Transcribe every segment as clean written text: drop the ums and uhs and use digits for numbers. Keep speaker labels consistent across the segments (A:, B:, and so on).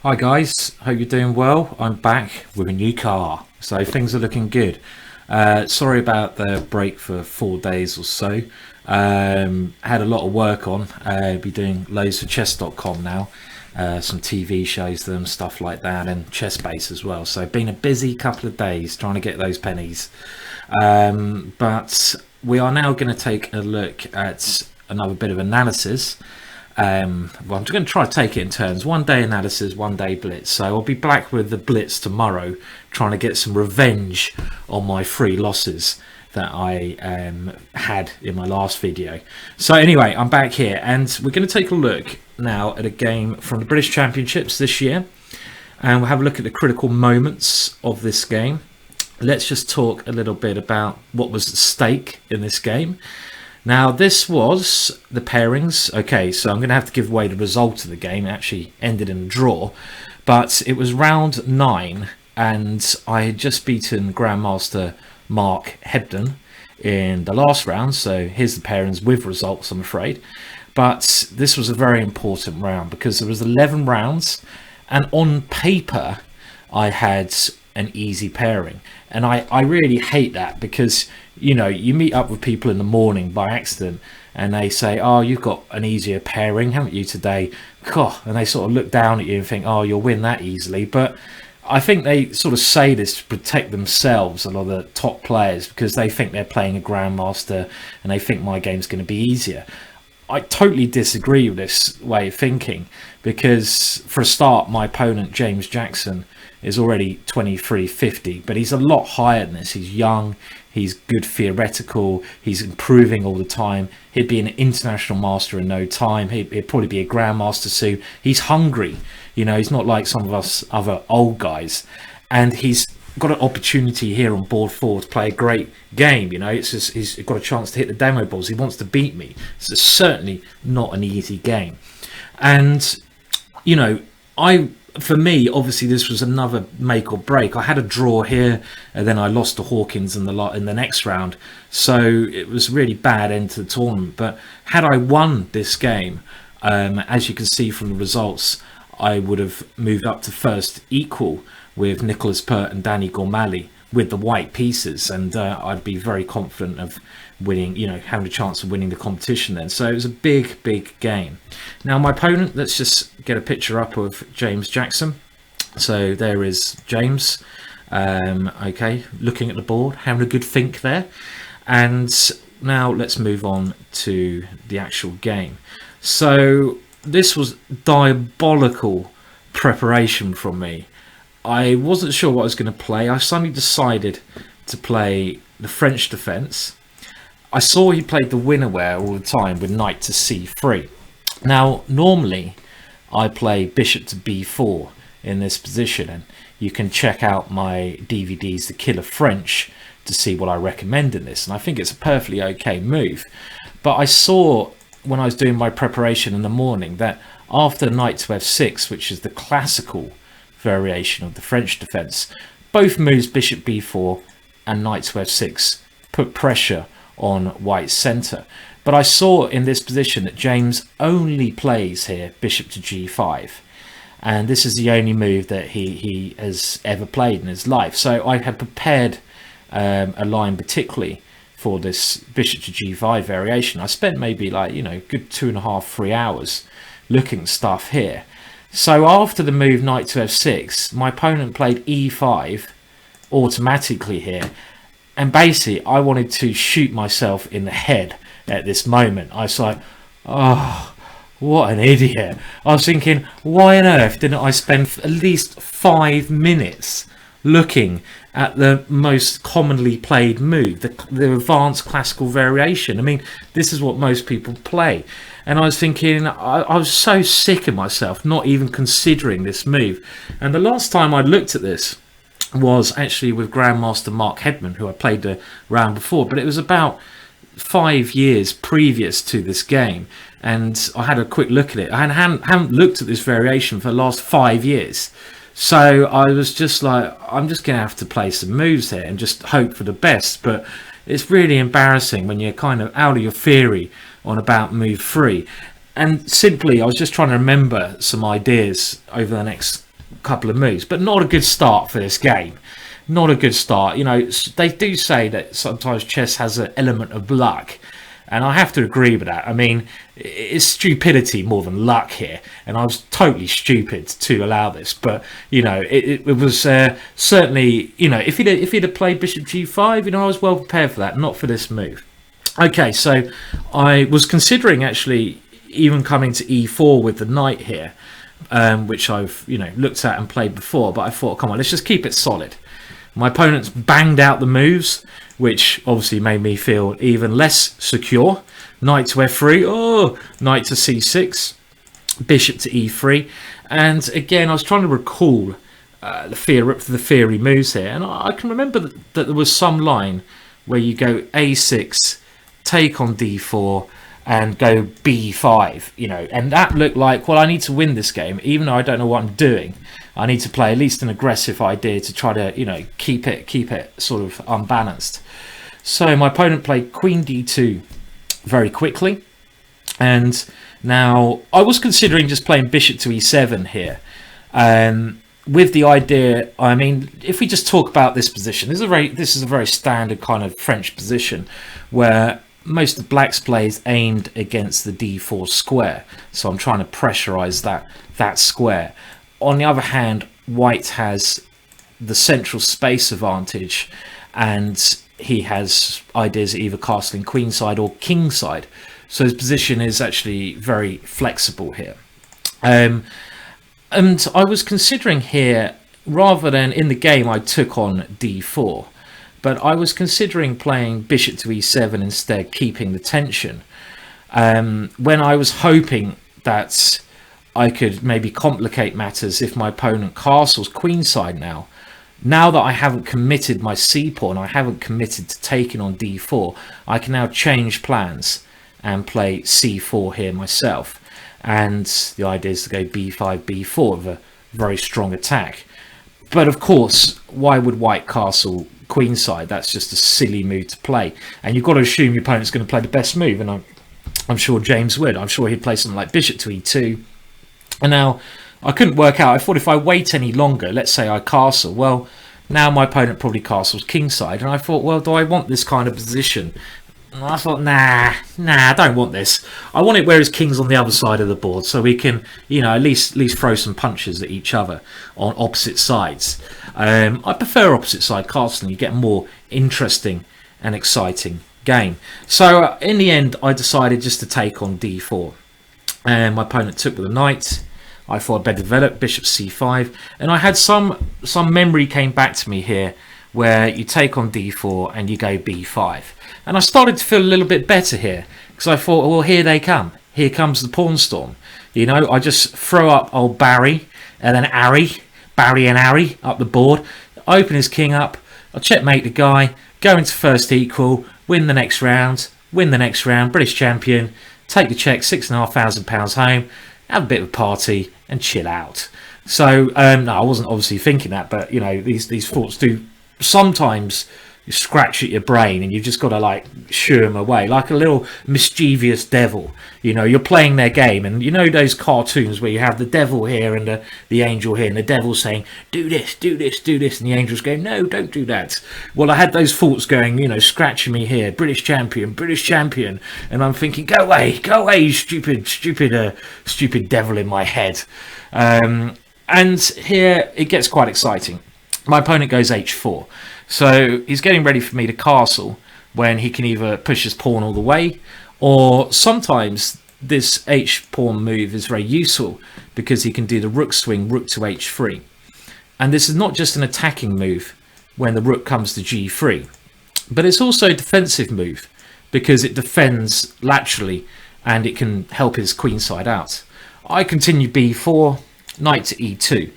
A: Hi guys, hope you're doing well. I'm back with a new car, so things are looking good. Sorry about the break for 4 days or so. Had a lot of work on. Be doing loads for chess.com now, some TV shows, them stuff like that, and ChessBase as well. So been a busy couple of days trying to get those pennies. But we are now going to take a look at another bit of analysis. I'm just going to try to take it in turns. 1 day analysis, 1 day blitz. So I'll be back with the blitz tomorrow, trying to get some revenge on my 3 losses that I had in my last video. So anyway, I'm back here and we're going to take a look now at a game from the British Championships this year, and we'll have a look at the critical moments of this game. Let's just talk a little bit about what was at stake in this game. Now, this was the pairings. Okay, so I'm going to have to give away the result of the game. It actually ended in a draw, but it was round 9, and I had just beaten Grandmaster Mark Hebden in the last round. So here's the pairings with results, I'm afraid. But this was a very important round because there was 11 rounds, and on paper, I had an easy pairing. And I really hate that because, you know, you meet up with people in the morning by accident and they say, oh, you've got an easier pairing, haven't you, today? God, and they sort of look down at you and think, oh, you'll win that easily. But I think they sort of say this to protect themselves, a lot of the top players, because they think they're playing a grandmaster and they think my game's going to be easier. I totally disagree with this way of thinking because, for a start, my opponent, James Jackson, is already 2350, but he's a lot higher than this. He's young, he's good theoretical, he's improving all the time. He'd be an international master in no time. He'd probably be a grandmaster soon. He's hungry, you know, he's not like some of us other old guys, and he's got an opportunity here on board 4 to play a great game. You know, it's just, he's got a chance to hit the demo balls. He wants to beat me. So it's certainly not an easy game. And, you know, for me, obviously, this was another make or break. I had a draw here, and then I lost to Hawkins in the next round. So it was a really bad end to the tournament. But had I won this game, as you can see from the results, I would have moved up to first equal with Nicholas Pert and Danny Gormally with the white pieces, and I'd be very confident of winning, you know, having a chance of winning the competition then. So it was a big game. Now my opponent, let's just get a picture up of James Jackson. So there is James, okay, looking at the board, having a good think there. And now let's move on to the actual game. So this was diabolical preparation from me. I wasn't sure what I was going to play. I suddenly decided to play the French defence. I saw he played the winner ware all the time with knight to c3. Now, normally I play bishop to b4 in this position, and you can check out my DVDs, The Killer French, to see what I recommend in this. And I think it's a perfectly okay move. But I saw when I was doing my preparation in the morning that after knight to f6, which is the classical variation of the French defense, both moves bishop b4 and knight to f6 put pressure on white's center. But I saw in this position that James only plays here bishop to g5, and this is the only move that he has ever played in his life. So I had prepared a line particularly for this bishop to g5 variation. I spent maybe, like, you know, good 2.5-3 hours looking at stuff here. So after the move knight to f6, my opponent played e5 automatically here. And basically, I wanted to shoot myself in the head at this moment. I was like, oh, what an idiot. I was thinking, why on earth didn't I spend at least 5 minutes looking at the most commonly played move, the advanced classical variation? I mean, this is what most people play. And I was thinking, I was so sick of myself not even considering this move. And the last time I looked at this was actually with Grandmaster Mark Hebden, who I played the round before, but it was about 5 years previous to this game. And I had a quick look at it. I haven't looked at this variation for the last 5 years. So I was just like, I'm just going to have to play some moves here and just hope for the best. But it's really embarrassing when you're kind of out of your theory on about move 3. And simply, I was just trying to remember some ideas over the next couple of moves, but not a good start for this game. Not a good start. You know, they do say that sometimes chess has an element of luck, and I have to agree with that. I mean, it's stupidity more than luck here, and I was totally stupid to allow this. But you know, it was certainly, you know, if he'd have played Bishop G5, you know, I was well prepared for that. Not for this move. Okay, so I was considering actually even coming to E4 with the knight here, which I've, you know, looked at and played before. But I thought, come on, let's just keep it solid. My opponents banged out the moves, which obviously made me feel even less secure. Knight to F3, oh, knight to C6, bishop to E3. And again, I was trying to recall the theory moves here. And I can remember that there was some line where you go A6, take on D4, and go B5, you know. And that looked like, well, I need to win this game, even though I don't know what I'm doing. I need to play at least an aggressive idea to try to, you know, keep it sort of unbalanced. So my opponent played Queen D2 very quickly, and now I was considering just playing Bishop to E7 here, with the idea. I mean, if we just talk about this position, this is a very standard kind of French position where most of Black's plays aimed against the D4 square. So I'm trying to pressurize that square. On the other hand, White has the central space advantage, and he has ideas of either castling queenside or kingside. So his position is actually very flexible here. And I was considering here, rather than in the game I took on D4, but I was considering playing Bishop to E7 instead, keeping the tension. When I was hoping that I could maybe complicate matters if my opponent castles queenside now. Now that I haven't committed my C pawn, I haven't committed to taking on D4, I can now change plans and play C4 here myself. And the idea is to go B5, B4 with a very strong attack. But of course, why would White castle queenside? That's just a silly move to play. And you've got to assume your opponent's going to play the best move, and I'm sure James would. I'm sure he'd play something like Bishop to E2. And now I couldn't work out. I thought if I wait any longer, let's say I castle, well, now my opponent probably castles kingside. And I thought, well, do I want this kind of position? And I thought, nah, I don't want this. I want it where his king's on the other side of the board, so we can, you know, at least throw some punches at each other on opposite sides. I prefer opposite side castling. You get a more interesting and exciting game. So in the end, I decided just to take on D4. And my opponent took with a knight. I thought I'd better develop Bishop C5, and I had some memory came back to me here where you take on D4 and you go B5, and I started to feel a little bit better here because I thought, well, here they come. Here comes the pawn storm. You know, I just throw up old Barry and then Barry and Harry up the board, open his king up, I'll checkmate the guy, go into first equal, win the next round, British champion. Take the check, £6,500 home, have a bit of a party, and chill out. So, no, I wasn't obviously thinking that, but you know, these thoughts do sometimes scratch at your brain, and you've just got to like shoo them away, like a little mischievous devil. You know, you're playing their game, and you know those cartoons where you have the devil here and the angel here, and the devil's saying, do this, do this, do this, and the angel's going, no, don't do that. Well, I had those thoughts going, you know, scratching me here, British champion, and I'm thinking, go away, you stupid devil in my head. And here it gets quite exciting. My opponent goes H4. So he's getting ready for me to castle when he can either push his pawn all the way, or sometimes this H pawn move is very useful because he can do the rook swing, rook to H3. And this is not just an attacking move when the rook comes to G3, but it's also a defensive move because it defends laterally and it can help his queenside out. I continue B4, knight to E2.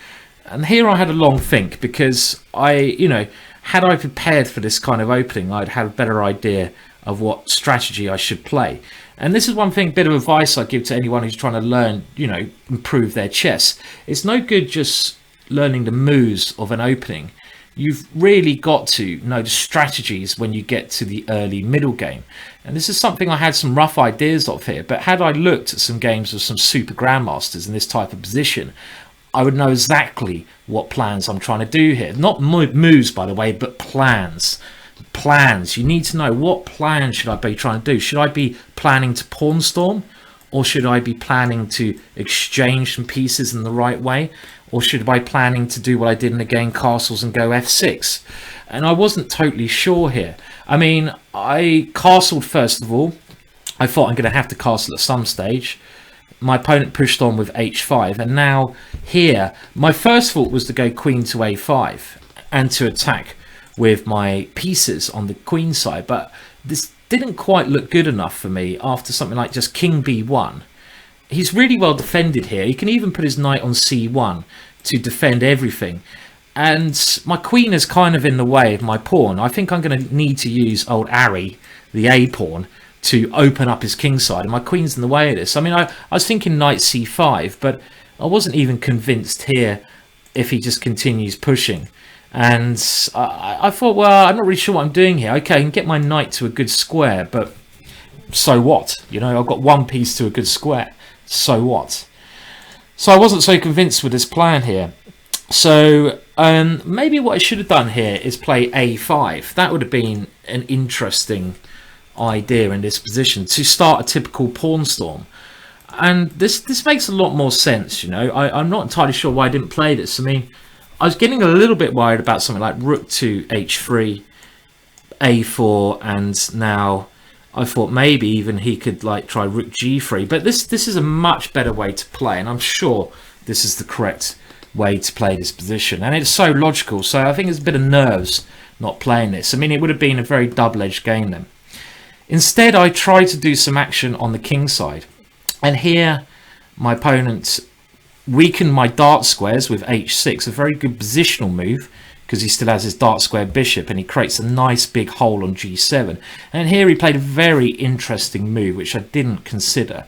A: And here I had a long think because had I prepared for this kind of opening, I'd have a better idea of what strategy I should play. And this is one thing, bit of advice I give to anyone who's trying to learn, improve their chess. It's no good just learning the moves of an opening. You've really got to know the strategies when you get to the early middle game. And this is something I had some rough ideas of here, but had I looked at some games with some super grandmasters in this type of position, I would know exactly what plans I'm trying to do here. Not moves, by the way, but plans. Plans. You need to know, what plan should I be trying to do? Should I be planning to pawn storm? Or should I be planning to exchange some pieces in the right way? Or should I be planning to do what I did in the game, castles, and go f6? And I wasn't totally sure here. I mean, I castled first of all. I thought I'm going to have to castle at some stage. My opponent pushed on with h5, and now here, my first thought was to go queen to a5 and to attack with my pieces on the queen side, but this didn't quite look good enough for me after something like just king b1. He's really well defended here. He can even put his knight on c1 to defend everything, and my queen is kind of in the way of my pawn. I think I'm going to need to use old Ari, the a pawn, to open up his king side, and my queen's in the way of this. I mean, I was thinking knight c5, but I wasn't even convinced here if he just continues pushing. And I thought, well, I'm not really sure what I'm doing here. Okay, I can get my knight to a good square, but so what? You know, I've got one piece to a good square. So what? So I wasn't so convinced with this plan here. So maybe what I should have done here is play a5. That would have been an interesting idea in this position, to start a typical pawn storm. And this makes a lot more sense, you know. I'm not entirely sure why I didn't play this. I mean, I was getting a little bit worried about something like rook to h3, a4, and now I thought maybe even he could like try rook g3. But this is a much better way to play, and I'm sure this is the correct way to play this position. And it's so logical, so I think there's a bit of nerves not playing this. I mean, it would have been a very double-edged game then. Instead, I tried to do some action on the king side, and here my opponent weakened my dart squares with h6, a very good positional move because he still has his dart square bishop, and he creates a nice big hole on g7. And here he played a very interesting move which I didn't consider.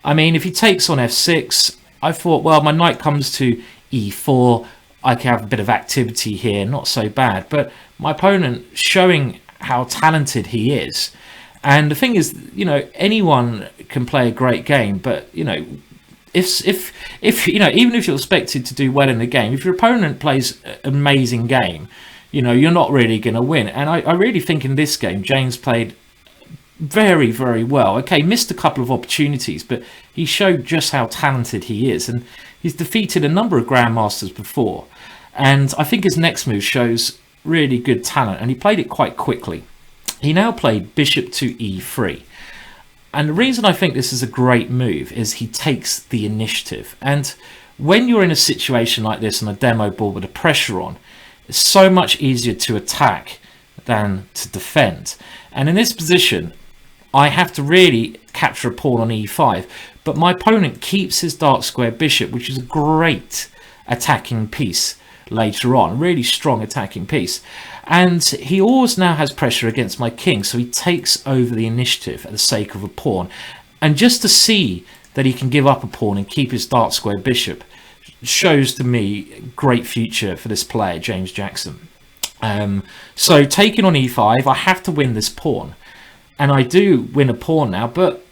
A: I mean, if he takes on f6, I thought, well, my knight comes to e4, I can have a bit of activity here, not so bad. But my opponent, showing how talented he is, and the thing is, you know, anyone can play a great game, but, you know, if you know, even if you're expected to do well in the game, if your opponent plays an amazing game, you know, you're not really going to win. And I really think in this game, James played very, very well. Okay, missed a couple of opportunities, but he showed just how talented he is. And he's defeated a number of grandmasters before. And I think his next move shows really good talent, and he played it quite quickly. He now played bishop to e3. And the reason I think this is a great move is he takes the initiative. And when you're in a situation like this on a demo board with the pressure on, it's so much easier to attack than to defend. And in this position, I have to really capture a pawn on e5. But my opponent keeps his dark square bishop, which is a great attacking piece later on, really strong attacking piece. And he always now has pressure against my king, so he takes over the initiative at the sake of a pawn. And just to see that he can give up a pawn and keep his dark square bishop shows to me great future for this player, James Jackson. So taking on e5, I have to win this pawn, and I do win a pawn now, but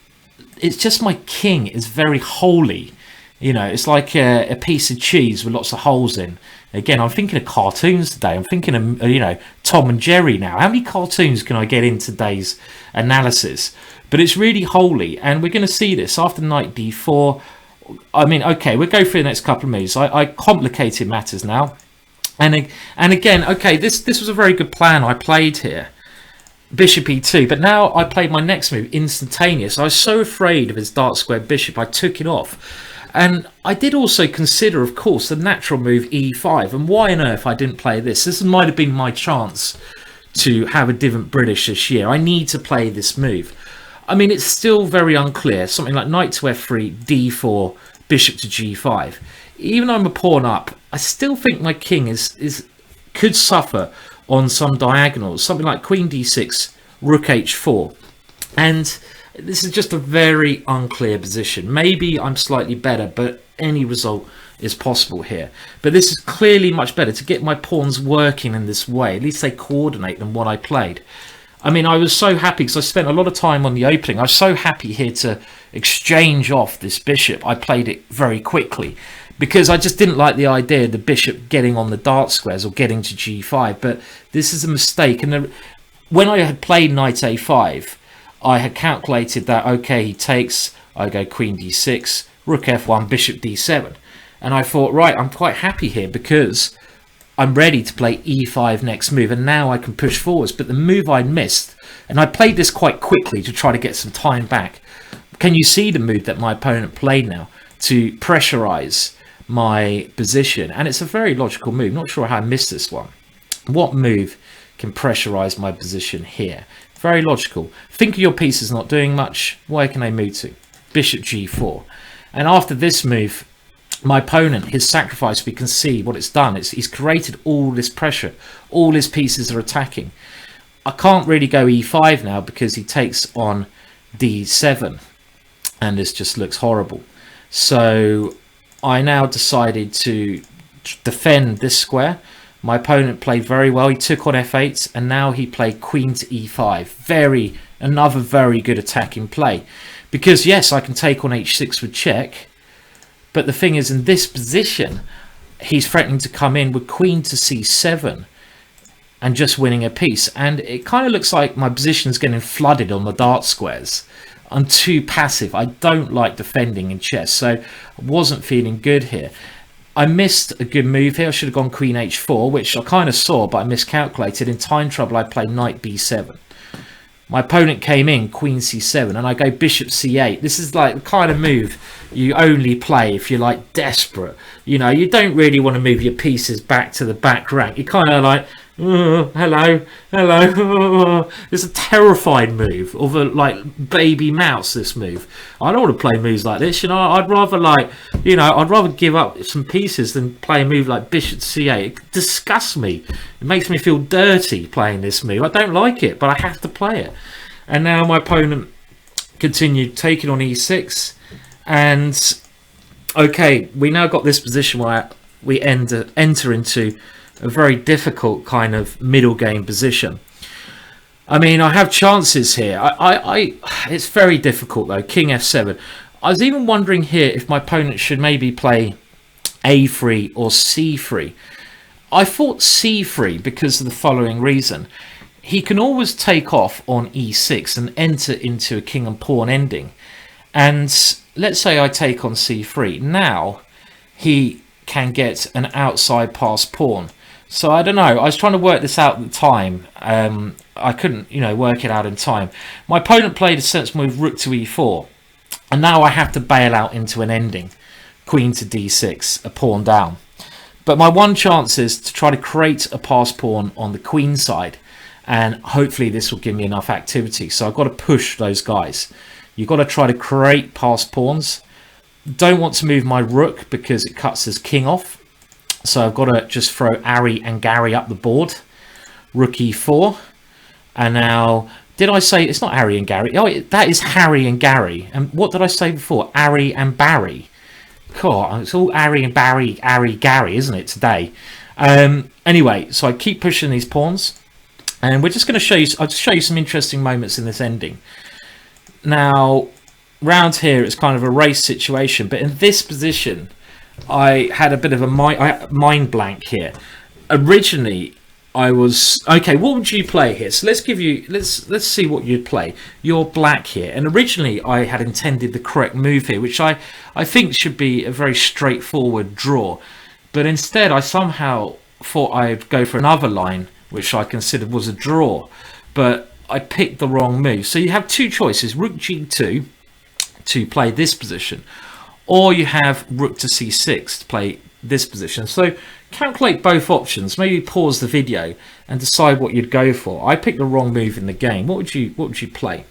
A: it's just my king is very holy. You know, it's like a piece of cheese with lots of holes in. Again, I'm thinking of cartoons today. I'm thinking of, you know, Tom and Jerry now. How many cartoons can I get in today's analysis? But it's really holy, and we're going to see this after knight d4. I mean, okay, we'll go through the next couple of moves. I complicated matters now. And again, okay, this was a very good plan I played here. Bishop e2, but now I played my next move instantaneous. I was so afraid of his dark square bishop, I took it off. And I did also consider, of course, the natural move e5. And why on earth I didn't play this? This might have been my chance to have a different British this year. I need to play this move. I mean, it's still very unclear. Something like knight to f3, d4, bishop to g5. Even though I'm a pawn up, I still think my king could suffer on some diagonals. Something like queen d6, rook h4. And this is just a very unclear position. Maybe I'm slightly better, but any result is possible here. But this is clearly much better to get my pawns working in this way. At least they coordinate than what I played. I mean, I was so happy because I spent a lot of time on the opening. I was so happy here to exchange off this bishop. I played it very quickly. because I just didn't like the idea of the bishop getting on the dart squares or getting to g5. But this is a mistake. And when I had played knight a5, I had calculated that, okay, he takes, I go queen d6, rook f1, bishop d7. And I thought, right, I'm quite happy here because I'm ready to play e5 next move, and now I can push forwards. But the move I missed, and I played this quite quickly to try to get some time back. Can you see the move that my opponent played now to pressurize my position? And it's a very logical move. Not sure how I missed this one. What move can pressurize my position here? Very logical. Think of your pieces not doing much. Where can they move to? Bishop g4. And after this move, my opponent, his sacrifice, we can see what it's done. He's created all this pressure. All his pieces are attacking. I can't really go e5 now because he takes on d7. And this just looks horrible. So I now decided to defend this square. My opponent played very well. He took on f8, and now he played queen to e5. Another very good attacking play. Because yes, I can take on h6 with check. But the thing is, in this position, he's threatening to come in with queen to c7 and just winning a piece. And it kind of looks like my position is getting flooded on the dart squares. I'm too passive. I don't like defending in chess, so I wasn't feeling good here. I missed a good move here. I should have gone queen h4, which I kind of saw, but I miscalculated. In time trouble, I played knight b7. My opponent came in, queen c7, and I go bishop c8. This is like the kind of move you only play if you're like desperate. You know, you don't really want to move your pieces back to the back rank. You're kind of like, oh, hello. It's a terrifying move of a like baby mouse, this move. I don't want to play moves like this. You know, I'd rather give up some pieces than play a move like bishop c8. It disgusts me. It makes me feel dirty playing this move. I don't like it, but I have to play it. And now my opponent continued taking on e6. And okay, we now got this position where we enter into a very difficult kind of middle game position. I mean, I have chances here. It's very difficult though. King f7. I was even wondering here if my opponent should maybe play a3 or c3. I thought c3 because of the following reason. He can always take off on e6 and enter into a king and pawn ending. And let's say I take on c3. Now he can get an outside passed pawn. So I don't know. I was trying to work this out at the time. I couldn't, work it out in time. My opponent played a sensible move, rook to e4. And now I have to bail out into an ending. Queen to d6, a pawn down. But my one chance is to try to create a passed pawn on the queen side. And hopefully this will give me enough activity. So I've got to push those guys. You've got to try to create passed pawns. Don't want to move my rook because it cuts his king off. So I've got to just throw Ari and Gary up the board. Rook e4. And now, did I say it's not Ari and Gary? Oh, that is Harry and Gary. And what did I say before? Ari and Barry. God, it's all Ari and Barry, Ari, Gary, isn't it, today? Anyway, so I keep pushing these pawns. And we're just going to show you, I'll just show you some interesting moments in this ending. Now, round here, it's kind of a race situation. But in this position, I had a bit of a mind blank here. Originally, I was okay. What would you play here? So let's see what you'd play. You're black here, and originally I had intended the correct move here, which I think should be a very straightforward draw. But instead, I somehow thought I'd go for another line, which I considered was a draw. But I picked the wrong move. So you have two choices: rook g2 to play this position, or you have rook to c6 to play this position. So calculate both options. Maybe pause the video and decide what you'd go for. I picked the wrong move in the game. What would you play?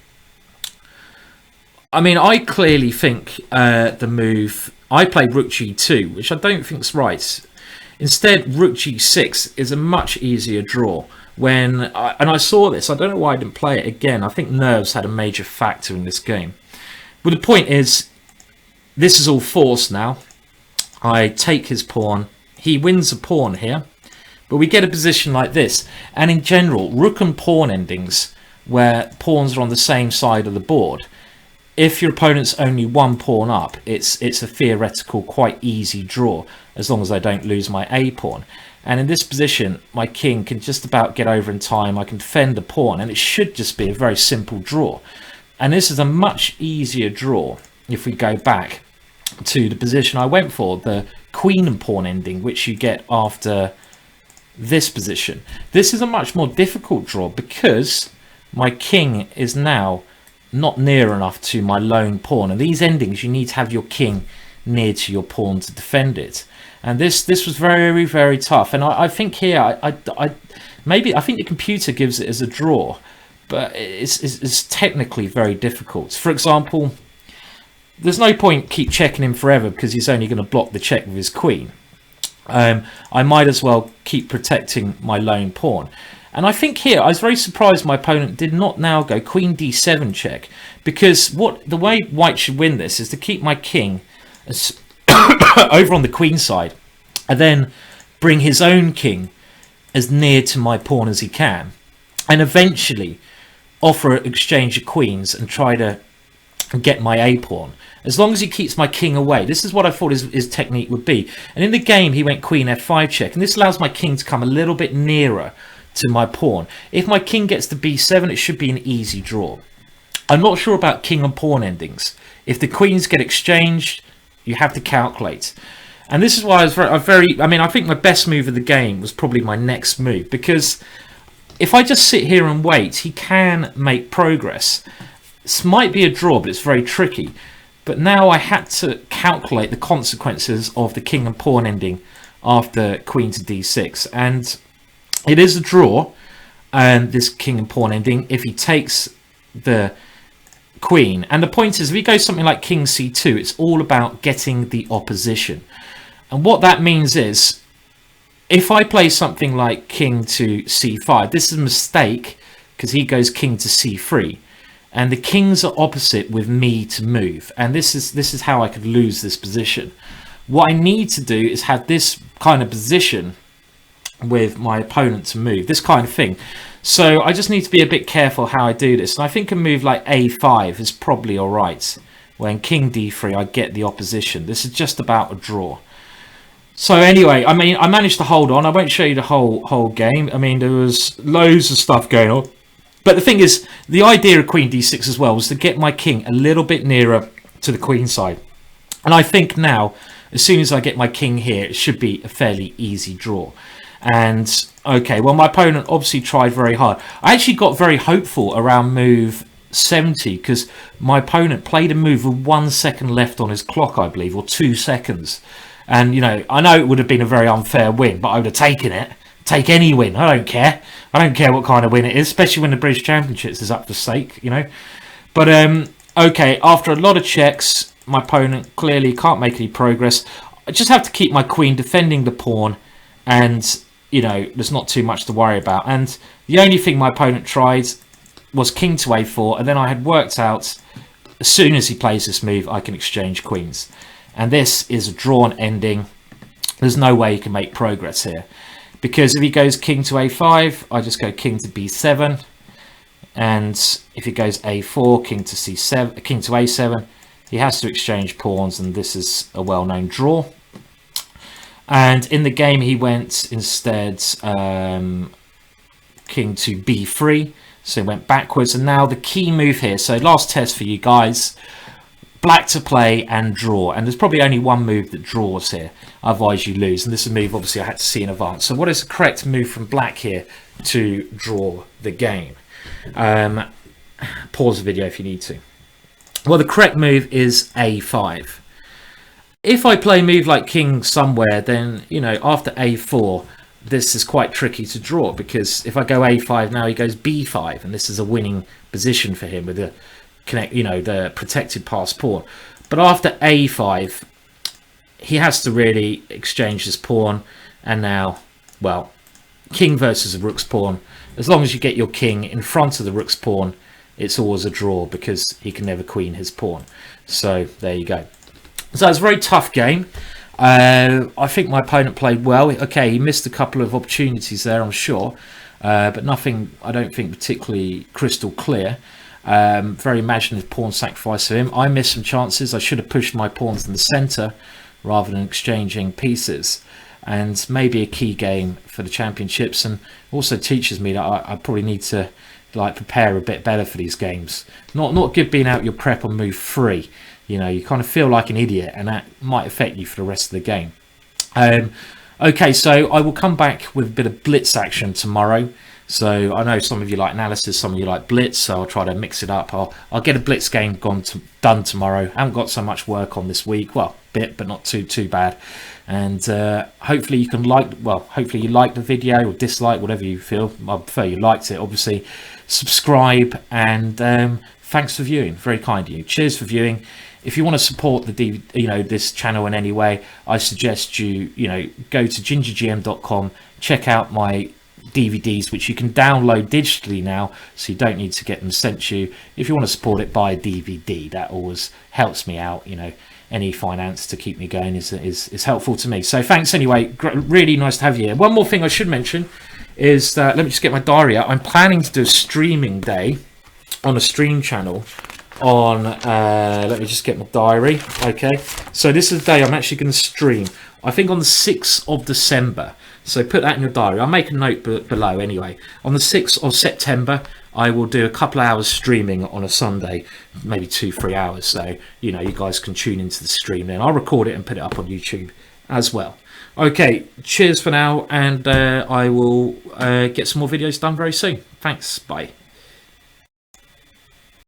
A: I mean, I clearly think the move I played rook g2, which I don't think is right. Instead, rook g6 is a much easier draw. And I saw this. I don't know why I didn't play it again. I think nerves had a major factor in this game. But the point is, this is all forced now. I take his pawn. He wins a pawn here. But we get a position like this. And in general, rook and pawn endings, where pawns are on the same side of the board, if your opponent's only one pawn up, it's a theoretical quite easy draw, as long as I don't lose my A pawn. And in this position, my king can just about get over in time. I can defend the pawn, and it should just be a very simple draw. And this is a much easier draw if we go back to the position I went for, the queen and pawn ending, which you get after this position. This is a much more difficult draw because my king is now not near enough to my lone pawn. And these endings, you need to have your king near to your pawn to defend it. And this was very, very tough. And I think here, I think the computer gives it as a draw, but it's technically very difficult. For example, there's no point keep checking him forever because he's only going to block the check with his queen. I might as well keep protecting my lone pawn. And I think here, I was very surprised my opponent did not now go queen d7 check, because the way white should win this is to keep my king as over on the queen side, and then bring his own king as near to my pawn as he can, and eventually offer an exchange of queens and try to get my A pawn, as long as he keeps my king away. This is what I thought his technique would be. And in the game, he went queen f5 check, and this allows my king to come a little bit nearer to my pawn. If my king gets to b7, it should be an easy draw. I'm not sure about king and pawn endings. If the queens get exchanged, you have to calculate. And this is why I think my best move of the game was probably my next move, because if I just sit here and wait, he can make progress. This might be a draw, but it's very tricky. But now I had to calculate the consequences of the king and pawn ending after queen to d6. And it is a draw, this king and pawn ending, if he takes the queen. And the point is, if he goes something like king c2, it's all about getting the opposition. And what that means is, if I play something like king to c5, this is a mistake because he goes king to c3. And the kings are opposite with me to move. And this is how I could lose this position. What I need to do is have this kind of position with my opponent to move, this kind of thing. So I just need to be a bit careful how I do this. And I think a move like a5 is probably all right. When king d3, I get the opposition. This is just about a draw. So anyway, I mean, I managed to hold on. I won't show you the whole game. I mean, there was loads of stuff going on. But the thing is, the idea of queen d6 as well was to get my king a little bit nearer to the queen side. And I think now, as soon as I get my king here, it should be a fairly easy draw. And okay, well, my opponent obviously tried very hard. I actually got very hopeful around move 70 because my opponent played a move with 1 second left on his clock, I believe, or 2 seconds. And, you know, I know it would have been a very unfair win, but I would have taken it. Take any win. I don't care. I don't care what kind of win it is, especially when the British Championships is up for stake, you know. But, okay, after a lot of checks, my opponent clearly can't make any progress. I just have to keep my queen defending the pawn, and, you know, there's not too much to worry about. And the only thing my opponent tried was king to a4, and then I had worked out, as soon as he plays this move, I can exchange queens. And this is a drawn ending. There's no way he can make progress here. Because if he goes king to a5, I just go king to b7. And if he goes a4, king to c7, king to a7, he has to exchange pawns, and this is a well-known draw. And in the game, he went instead king to b3, so he went backwards. And now the key move here. So last test for you guys. Black to play and draw, and there's probably only one move that draws here, otherwise you lose. And this is a move obviously I had to see in advance. So what is the correct move from black here to draw the game? Pause the video if you need to. Well, the correct move is a5. If I play a move like king somewhere, then, you know, after a4, this is quite tricky to draw, because if I go a5 now, he goes b5, and this is a winning position for him with the the protected pass pawn. But after a5, he has to really exchange his pawn, and now, well, king versus a rook's pawn. As long as you get your king in front of the rook's pawn, it's always a draw, because he can never queen his pawn. So there you go. So it's a very tough game. I think my opponent played well. Okay, he missed a couple of opportunities there, I'm sure, but nothing, I don't think, particularly crystal clear. Very imaginative pawn sacrifice for him. I missed some chances. I should have pushed my pawns in the centre rather than exchanging pieces. And maybe a key game for the championships, and also teaches me that I probably need to like prepare a bit better for these games. Not good being out your prep on move 3. You know, you kind of feel like an idiot, and that might affect you for the rest of the game. Okay, so I will come back with a bit of blitz action tomorrow. So I know some of you like analysis, some of you like blitz, so I'll try to mix it up. I'll get a blitz game done tomorrow. I haven't got so much work on this week. Well, bit, but not too bad. And hopefully you can hopefully you like the video or dislike, whatever you feel. I prefer you liked it, obviously. Subscribe, and thanks for viewing. Very kind of you. Cheers for viewing. If you want to support this channel in any way, I suggest you go to gingergm.com, check out my DVDs, which you can download digitally now, so you don't need to get them sent to you. If you want to support it, buy a DVD. That always helps me out. Any finance to keep me going is helpful to me. So thanks anyway. Really nice to have you here. One more thing I should mention is that, let me just get my diary out. I'm planning to do a streaming day on a stream channel on let me just get my diary. Okay, so this is the day I'm actually going to stream, I think on the 6th of December. So put that in your diary. I'll make a note below anyway. On the 6th of September, I will do a couple of hours streaming on a Sunday, maybe 2-3 hours. So, you guys can tune into the stream then. I'll record it and put it up on YouTube as well. Okay, cheers for now, and I will get some more videos done very soon. Thanks, bye.